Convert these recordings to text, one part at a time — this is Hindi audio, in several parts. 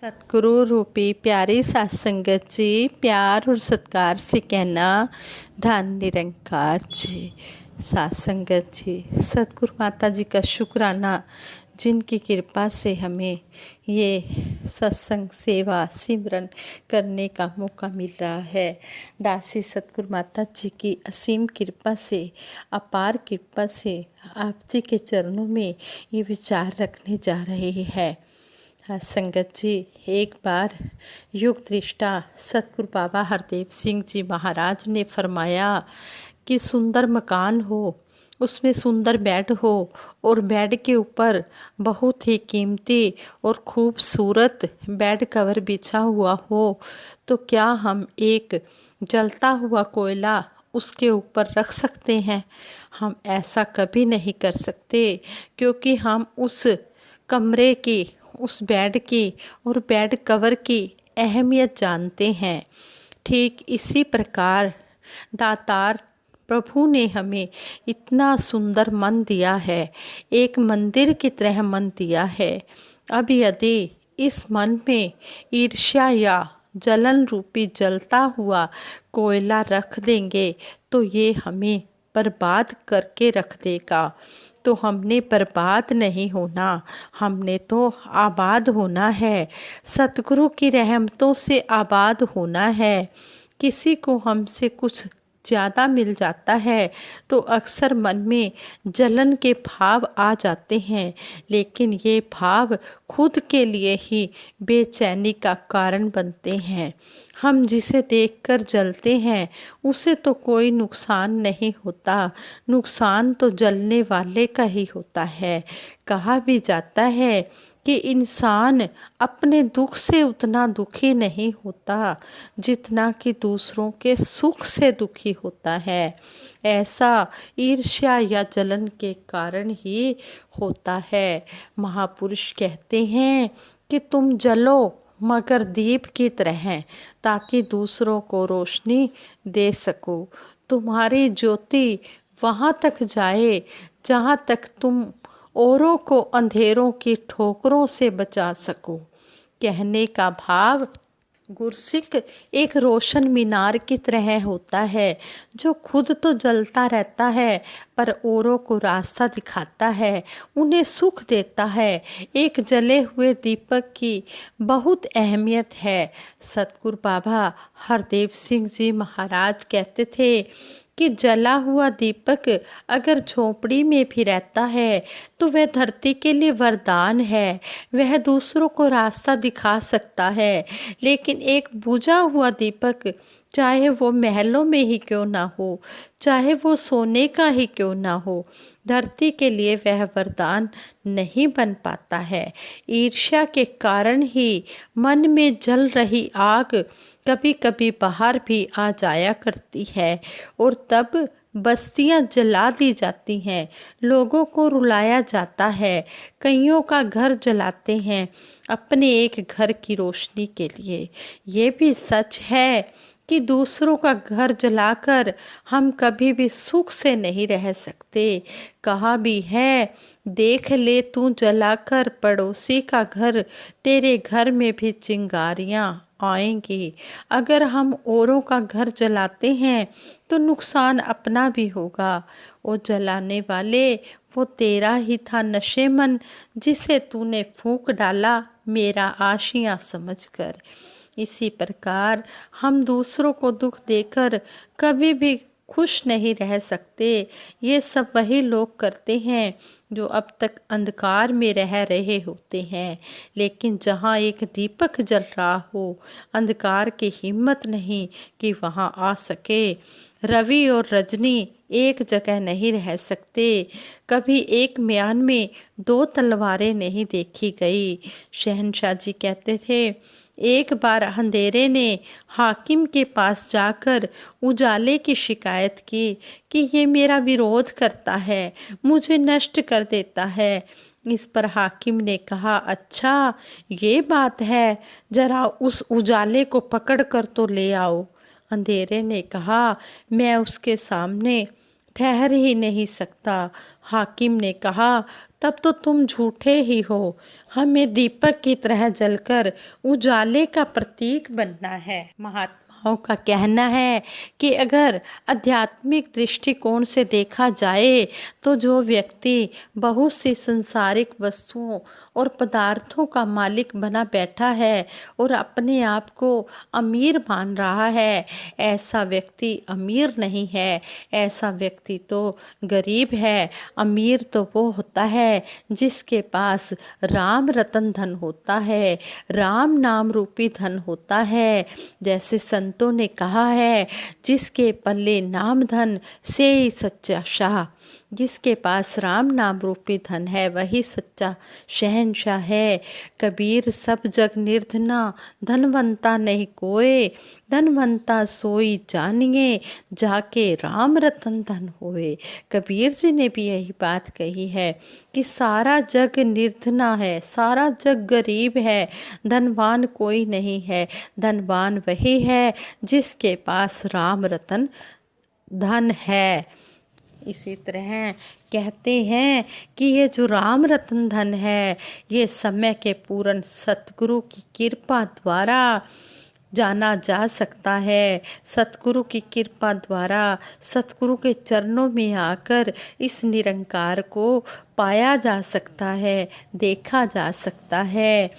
सतगुरु रूपी प्यारी सात संगत जी, प्यार और सत्कार से कहना धन निरंकार जी। सात संगत जी, सतगुरु माता जी का शुक्राना, जिनकी कृपा से हमें ये सत्संग सेवा सिमरन करने का मौका मिल रहा है। दासी सतगुरु माता जी की असीम कृपा से, अपार कृपा से आप जी के चरणों में ये विचार रखने जा रहे हैं। संगत जी, एक बार युग दृष्टा सतगुरु बाबा हरदेव सिंह जी महाराज ने फरमाया कि सुंदर मकान हो, उसमें सुंदर बेड हो और बेड के ऊपर बहुत ही कीमती और खूबसूरत बेड कवर बिछा हुआ हो, तो क्या हम एक जलता हुआ कोयला उसके ऊपर रख सकते हैं? हम ऐसा कभी नहीं कर सकते, क्योंकि हम उस कमरे की, उस बेड की और बेड कवर की अहमियत जानते हैं। ठीक इसी प्रकार दातार प्रभु ने हमें इतना सुंदर मन दिया है, एक मंदिर की तरह मन दिया है। अब यदि इस मन में ईर्ष्या या जलन रूपी जलता हुआ कोयला रख देंगे तो ये हमें बर्बाद करके रख देगा। तो हमने बर्बाद नहीं होना, हमने तो आबाद होना है, सतगुरु की रहमतों से आबाद होना है। किसी को हमसे कुछ ज़्यादा मिल जाता है तो अक्सर मन में जलन के भाव आ जाते हैं, लेकिन ये भाव खुद के लिए ही बेचैनी का कारण बनते हैं। हम जिसे देखकर जलते हैं उसे तो कोई नुकसान नहीं होता, नुकसान तो जलने वाले का ही होता है। कहा भी जाता है कि इंसान अपने दुख से उतना दुखी नहीं होता जितना कि दूसरों के सुख से दुखी होता है। ऐसा ईर्ष्या या जलन के कारण ही होता है। महापुरुष कहते हैं कि तुम जलो मगर दीप की तरह, ताकि दूसरों को रोशनी दे सको। तुम्हारी ज्योति वहाँ तक जाए जहाँ तक तुम औरों को अंधेरों की ठोकरों से बचा सको। कहने का भाव, गुरसिक एक रोशन मीनार की तरह होता है, जो खुद तो जलता रहता है पर औरों को रास्ता दिखाता है, उन्हें सुख देता है। एक जले हुए दीपक की बहुत अहमियत है। सतगुरु बाबा हरदेव सिंह जी महाराज कहते थे कि जला हुआ दीपक अगर झोपड़ी में भी रहता है तो वह धरती के लिए वरदान है, वह दूसरों को रास्ता दिखा सकता है। लेकिन एक बुझा हुआ दीपक, चाहे वो महलों में ही क्यों ना हो, चाहे वो सोने का ही क्यों ना हो, धरती के लिए वह वरदान नहीं बन पाता है। ईर्ष्या के कारण ही मन में जल रही आग कभी कभी बाहर भी आ जाया करती है और तब बस्तियां जला दी जाती हैं, लोगों को रुलाया जाता है, कईयों का घर जलाते हैं अपने एक घर की रोशनी के लिए। ये भी सच है कि दूसरों का घर जलाकर हम कभी भी सुख से नहीं रह सकते। कहा भी है, देख ले तू जलाकर पड़ोसी का घर, तेरे घर में भी चिंगारियां आएंगी। अगर हम औरों का घर जलाते हैं तो नुकसान अपना भी होगा। वो जलाने वाले, वो तेरा ही था नशेमन, जिसे तूने फूंक डाला मेरा आशियां समझकर। इसी प्रकार हम दूसरों को दुख देकर कभी भी खुश नहीं रह सकते। ये सब वही लोग करते हैं जो अब तक अंधकार में रह रहे होते हैं। लेकिन जहाँ एक दीपक जल रहा हो, अंधकार की हिम्मत नहीं कि वहाँ आ सके। रवि और रजनी एक जगह नहीं रह सकते। कभी एक म्यान में दो तलवारें नहीं देखी गई। शहनशाह जी कहते थे, एक बार अंधेरे ने हाकिम के पास जाकर उजाले की शिकायत की कि ये मेरा विरोध करता है, मुझे नष्ट कर देता है। इस पर हाकिम ने कहा, अच्छा ये बात है, जरा उस उजाले को पकड़ कर तो ले आओ। अंधेरे ने कहा, मैं उसके सामने ठहर ही नहीं सकता। हाकिम ने कहा, तब तो तुम झूठे ही हो। हमें दीपक की तरह जलकर उजाले का प्रतीक बनना है। महात्माओं का कहना है कि अगर आध्यात्मिक दृष्टिकोण से देखा जाए तो जो व्यक्ति बहुत सी संसारिक वस्तुओं और पदार्थों का मालिक बना बैठा है और अपने आप को अमीर मान रहा है, ऐसा व्यक्ति अमीर नहीं है, ऐसा व्यक्ति तो गरीब है। अमीर तो वो होता है जिसके पास राम रतन धन होता है, राम नाम रूपी धन होता है। जैसे संतों ने कहा है, जिसके पल्ले नाम धन से ही सच्चा शाह। जिसके पास राम नाम रूपी धन है वही सच्चा शहंशाह है। कबीर सब जग निर्धना, धनवंता नहीं कोय। धनवंता सोई जानिए, जाके राम रतन धन होए। कबीर जी ने भी यही बात कही है कि सारा जग निर्धना है, सारा जग गरीब है, धनवान कोई नहीं है। धनवान वही है जिसके पास राम रतन धन है। इसी तरह कहते हैं कि ये जो राम रतन धन है, ये समय के पूर्ण सतगुरु की कृपा द्वारा जाना जा सकता है। सतगुरु की कृपा द्वारा सतगुरु के चरणों में आकर इस निरंकार को पाया जा सकता है, देखा जा सकता है।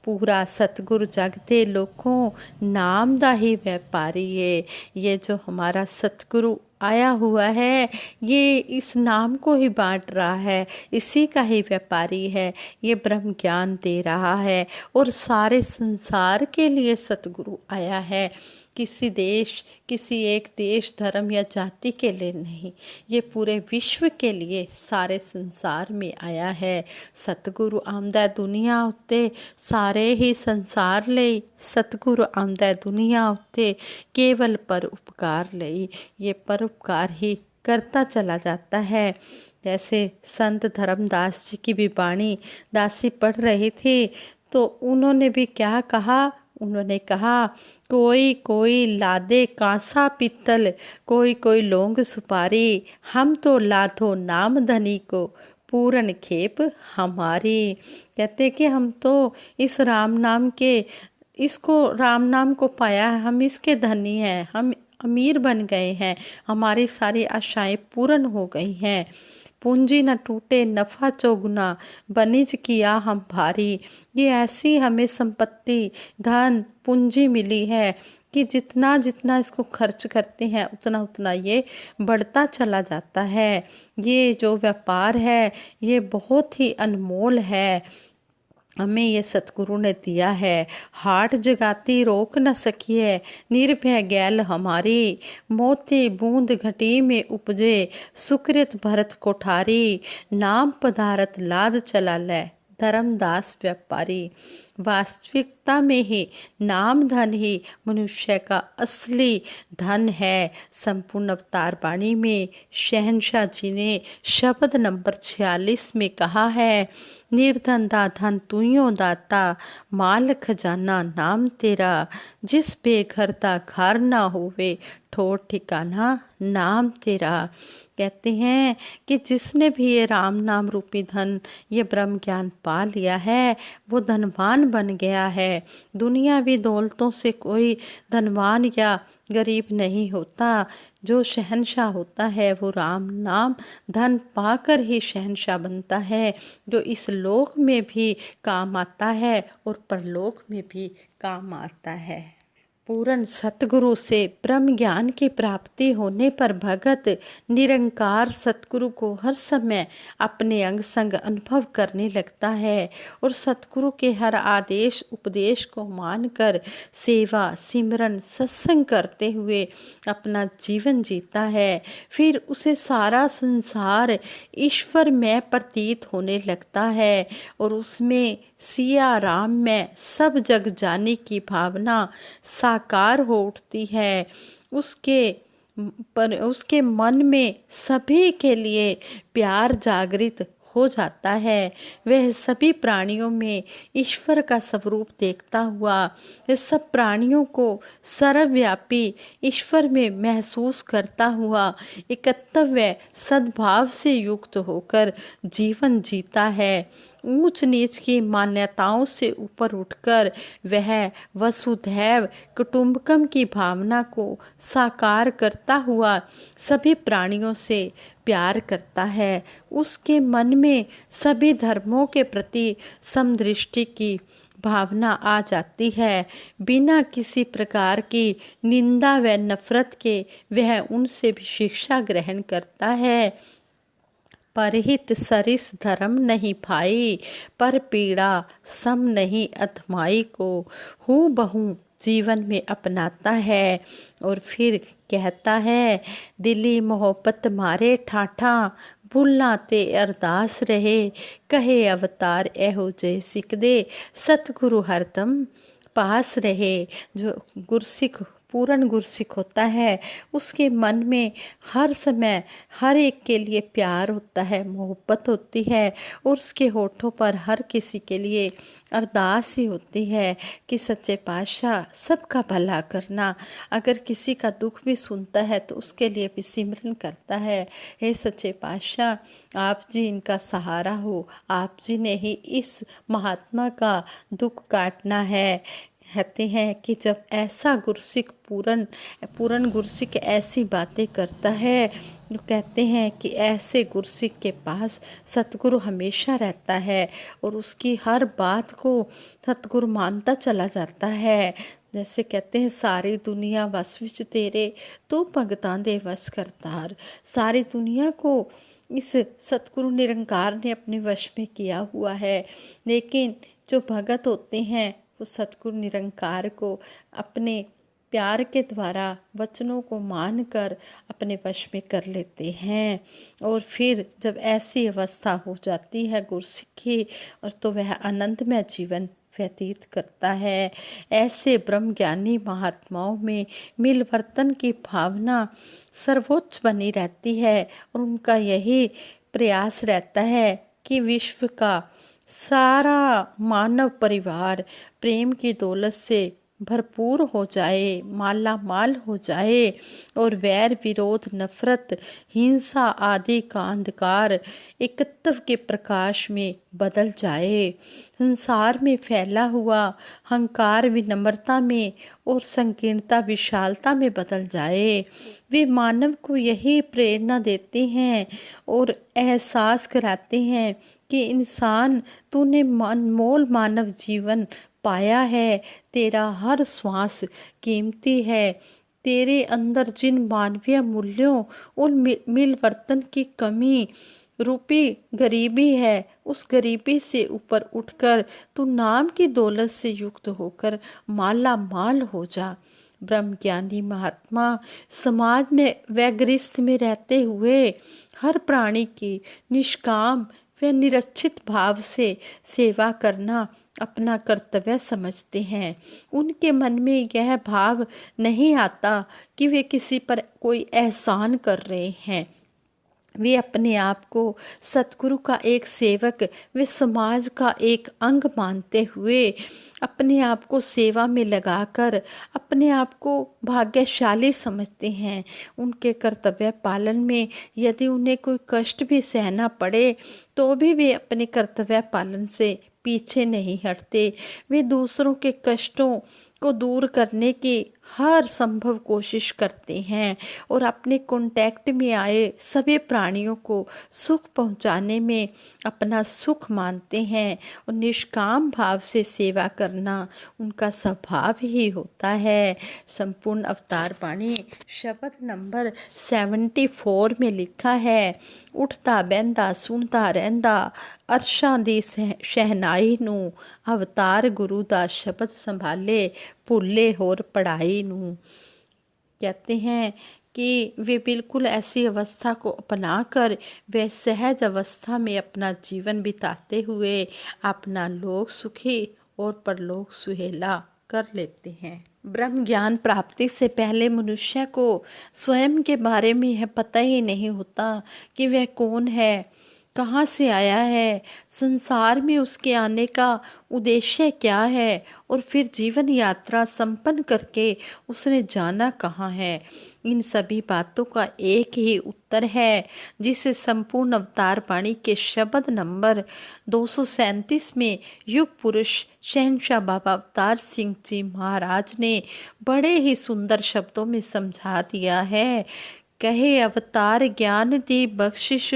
पूरा सतगुरु जगते लोगों, नाम दा ही व्यापारी है। ये जो हमारा सतगुरु आया हुआ है, ये इस नाम को ही बांट रहा है, इसी का ही व्यापारी है। ये ब्रह्म ज्ञान दे रहा है और सारे संसार के लिए सतगुरु आया है। किसी देश, किसी एक देश, धर्म या जाति के लिए नहीं, ये पूरे विश्व के लिए, सारे संसार में आया है। सतगुरु आमदा दुनिया उत्ते सारे ही संसार ਲਈ। सतगुरु आमदा दुनिया उत्ते केवल पर उपकार ਲਈ। ये परोपकार ही करता चला जाता है। जैसे संत धर्मदास जी की भी वाणी दासी पढ़ रही थी तो उन्होंने भी क्या कहा, उन्होंने कहा, कोई कोई लादे कांसा पीतल, कोई कोई लौंग सुपारी, हम तो लाधो नाम धनी को, पूरन खेप हमारी। कहते कि हम तो इस राम नाम के, इसको राम नाम को पाया है, हम इसके धनी हैं, हम अमीर बन गए हैं, हमारी सारी आशाएं पूर्ण हो गई हैं। पूंजी न टूटे नफा चौगुना, बनिज किया हम भारी। ये ऐसी हमें संपत्ति, धन, पूंजी मिली है कि जितना जितना इसको खर्च करते हैं उतना उतना ये बढ़ता चला जाता है। ये जो व्यापार है ये बहुत ही अनमोल है, हमें ये सतगुरु ने दिया है। हाट जगाती रोक न सकिए, निर्भय गैल हमारी, मोती बूंद घटी में उपजे, सुकृत भरत कोठारी, नाम पदारत लाद चला ले, धर्मदास व्यापारी। वास्तविकता में ही नाम धन ही मनुष्य का असली धन है। संपूर्ण अवतार वाणी में शहंशाह जी ने शब्द नंबर 46 में कहा है, निर्धन दा धन तुइयो दाता, माल खजाना नाम तेरा, जिस बेघर दा घर ना होवे, ठोर ठिकाना नाम तेरा। कहते हैं कि जिसने भी ये राम नाम रूपी धन, ये ब्रह्म ज्ञान पा लिया है, वो धनवान बन गया है। दुनियावी दौलतों से कोई धनवान या गरीब नहीं होता। जो शहंशाह होता है वो राम नाम धन पाकर ही शहंशाह बनता है, जो इस लोक में भी काम आता है और परलोक में भी काम आता है। पूर्ण सतगुरु से ब्रह्म ज्ञान की प्राप्ति होने पर भगत निरंकार सतगुरु को हर समय अपने अंग संग अनुभव करने लगता है और सतगुरु के हर आदेश उपदेश को मानकर सेवा सिमरन सत्संग करते हुए अपना जीवन जीता है। फिर उसे सारा संसार ईश्वर में प्रतीत होने लगता है और उसमें सिया राम में सब जग जाने की भावना साकार हो उठती है। उसके मन में सभी के लिए प्यार जागृत हो जाता है, वह सभी प्राणियों में ईश्वर का स्वरूप देखता हुआ इस सब प्राणियों को सर्वव्यापी ईश्वर में महसूस करता हुआ एकत्व सद्भाव से युक्त होकर जीवन जीता है। ऊंच नीच की मान्यताओं से ऊपर उठकर वह वसुधैव कुटुंबकम की भावना को साकार करता हुआ सभी प्राणियों से प्यार करता है। उसके मन में सभी धर्मों के प्रति समदृष्टि की भावना आ जाती है। बिना किसी प्रकार की निंदा व नफरत के वह उनसे भी शिक्षा ग्रहण करता है। परहित सरिस धर्म नहीं भाई, पर पीड़ा सम नहीं अधमाई को हूँ बहू जीवन में अपनाता है। और फिर कहता है, दिली मोहब्बत मारे ठाठा, भूलना ते अरदास रहे, कहे अवतार एहो जय सिकदे, सतगुरु हरदम पास रहे। जो गुरसिख पूर्ण गुरसिख होता है, उसके मन में हर समय हर एक के लिए प्यार होता है, मोहब्बत होती है, और उसके होठों पर हर किसी के लिए अरदास ही होती है कि सच्चे पातशाह सबका भला करना। अगर किसी का दुख भी सुनता है तो उसके लिए भी सिमरन करता है, हे सच्चे पातशाह आप जी इनका सहारा हो, आप जी ने ही इस महात्मा का दुख काटना है। कहते हैं कि जब ऐसा गुरसिख पूर्ण गुरसिख ऐसी बातें करता है तो कहते हैं कि ऐसे गुरसिख के पास सतगुरु हमेशा रहता है और उसकी हर बात को सतगुरु मानता चला जाता है। जैसे कहते हैं, सारी दुनिया वस विच तेरे, तू भगतां दे वस करतार। सारी दुनिया को इस सतगुरु निरंकार ने अपने वश में किया हुआ है, लेकिन जो भगत होते हैं वो सतगुरु निरंकार को अपने प्यार के द्वारा वचनों को मानकर अपने वश में कर लेते हैं। और फिर जब ऐसी अवस्था हो जाती है गुरसिख की, और तो वह आनंदमय जीवन व्यतीत करता है। ऐसे ब्रह्म ज्ञानी महात्माओं में मिलवर्तन की भावना सर्वोच्च बनी रहती है और उनका यही प्रयास रहता है कि विश्व का सारा मानव परिवार प्रेम की दौलत से भरपूर हो जाए, माला माल हो जाए, और वैर विरोध नफरत हिंसा आदि का अंधकार एकत्व के प्रकाश में बदल जाए। संसार में फैला हुआ हंकार विनम्रता में और संकीर्णता विशालता में बदल जाए। वे मानव को यही प्रेरणा देते हैं और एहसास कराते हैं कि इंसान, तूने अनमोल मानव जीवन पाया है, तेरा हर श्वास कीमती है। तेरे अंदर जिन मानवीय मूल्यों और मिलवर्तन की कमी रूपी गरीबी है, उस गरीबी से ऊपर उठकर तू नाम की दौलत से युक्त होकर माला माल हो जा। ब्रह्मज्ञानी महात्मा समाज में वैगरिस्त में रहते हुए हर प्राणी की निष्काम व निरक्षित भाव से सेवा करना अपना कर्तव्य समझते हैं। उनके मन में यह भाव नहीं आता कि वे किसी पर कोई एहसान कर रहे हैं। वे अपने आप को सतगुरु का एक सेवक वे समाज का एक अंग मानते हुए अपने आप को सेवा में लगाकर अपने आप को भाग्यशाली समझते हैं। उनके कर्तव्य पालन में यदि उन्हें कोई कष्ट भी सहना पड़े तो भी वे अपने कर्तव्य पालन से पीछे नहीं हटते। वे दूसरों के कष्टों को दूर करने की हर संभव कोशिश करते हैं और अपने कांटेक्ट में आए सभी प्राणियों को सुख पहुंचाने में अपना सुख मानते हैं और निष्काम भाव से सेवा करना उनका स्वभाव ही होता है। संपूर्ण अवतार वाणी शब्द नंबर 74 में लिखा है, उठता बहंदा सुनता रहंदा अरशां दी शहनाई नू, अवतार गुरु दा शब्द संभाले भूले होर पढ़ाई नू। कहते हैं कि वे बिल्कुल ऐसी अवस्था को अपनाकर वे सहज अवस्था में अपना जीवन बिताते हुए अपना लोक सुखी और परलोक सुहेला कर लेते हैं। ब्रह्म ज्ञान प्राप्ति से पहले मनुष्य को स्वयं के बारे में यह पता ही नहीं होता कि वह कौन है, कहाँ से आया है, संसार में उसके आने का उद्देश्य क्या है, और फिर जीवन यात्रा संपन्न करके उसने जाना कहाँ है। इन सभी बातों का एक ही उत्तर है, जिसे संपूर्ण अवतार वाणी के शब्द नंबर 237 में युग पुरुष शहंशाह बाबा अवतार सिंह जी महाराज ने बड़े ही सुंदर शब्दों में समझा दिया है। कहे अवतार ज्ञान दी बख्शिश,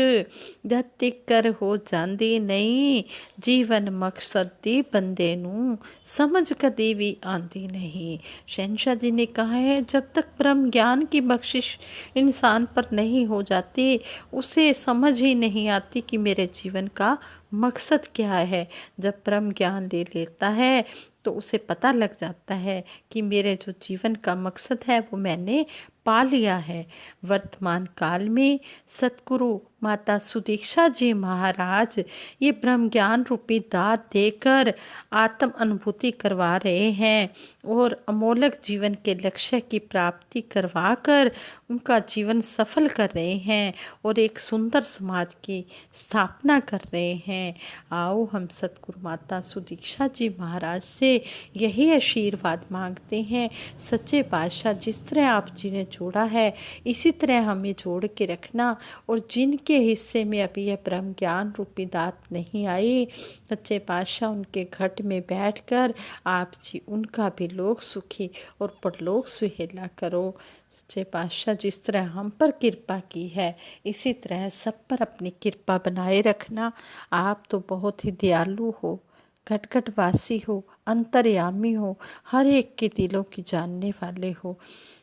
धरती कर हो जांदी नहीं, जीवन मकसद दी बंदे नू समझ कदी भी आंदी नहीं। शहंशाह जी ने कहा है, जब तक ब्रह्म ज्ञान की बख्शिश इंसान पर नहीं हो जाती, उसे समझ ही नहीं आती कि मेरे जीवन का मकसद क्या है। जब ब्रह्म ज्ञान ले लेता है तो उसे पता लग जाता है कि मेरे जो जीवन का मकसद है वो मैंने पा लिया है। वर्तमान काल में सतगुरु माता सुदीक्षा जी महाराज ये ब्रह्म ज्ञान रूपी दात देकर आत्म अनुभूति करवा रहे हैं और अमोलक जीवन के लक्ष्य की प्राप्ति करवाकर उनका जीवन सफल कर रहे हैं और एक सुंदर समाज की स्थापना कर रहे हैं। आओ हम सतगुरु माता सुदीक्षा जी महाराज से यही आशीर्वाद मांगते हैं। सच्चे पातशाह जिस तरह आप जी ने जोड़ा है इसी तरह हमें जोड़ के रखना, और जिनके हिस्से में अभी यह ब्रह्म ज्ञान रूपी दात नहीं आई, सच्चे पातशाह उनके घट में बैठकर आप जी उनका भी लोक सुखी और परलोक सुहेला करो। सच्चे पातशाह जिस तरह हम पर कृपा की है इसी तरह सब पर अपनी कृपा बनाए रखना। आप तो बहुत ही दयालु हो, घट वासी हो, अंतर्यामी हो, हर एक के दिलों की जानने वाले हो।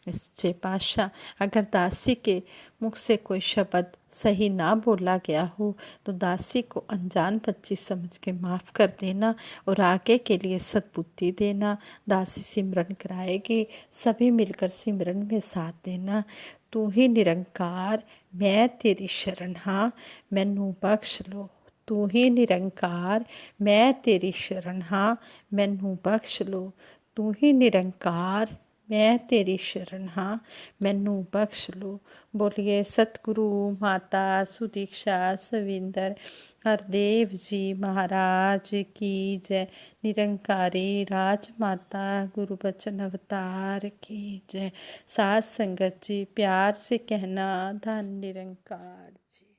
सच्चे पातशाह अगर दासी के मुख से कोई शब्द सही ना बोला गया हो तो दासी को अनजान बच्ची समझ के माफ़ कर देना और आगे के लिए सद्बुद्धि देना। दासी सिमरन कराएगी, सभी मिलकर सिमरन में साथ देना। तू ही निरंकार मैं तेरी शरण हाँ, मैनू बख्श लो। तू ही निरंकार मैं तेरी शरण हाँ, मैनू बख्श लो। तू ही निरंकार मैं तेरी शरण हाँ, मैनू बख्श लो। बोलिए सतगुरु माता सुदीक्षा सविंदर हरदेव जी महाराज की जय। निरंकारी राजमाता गुरु बचन अवतार की जय। साथ संगत जी प्यार से कहना धन निरंकार जी।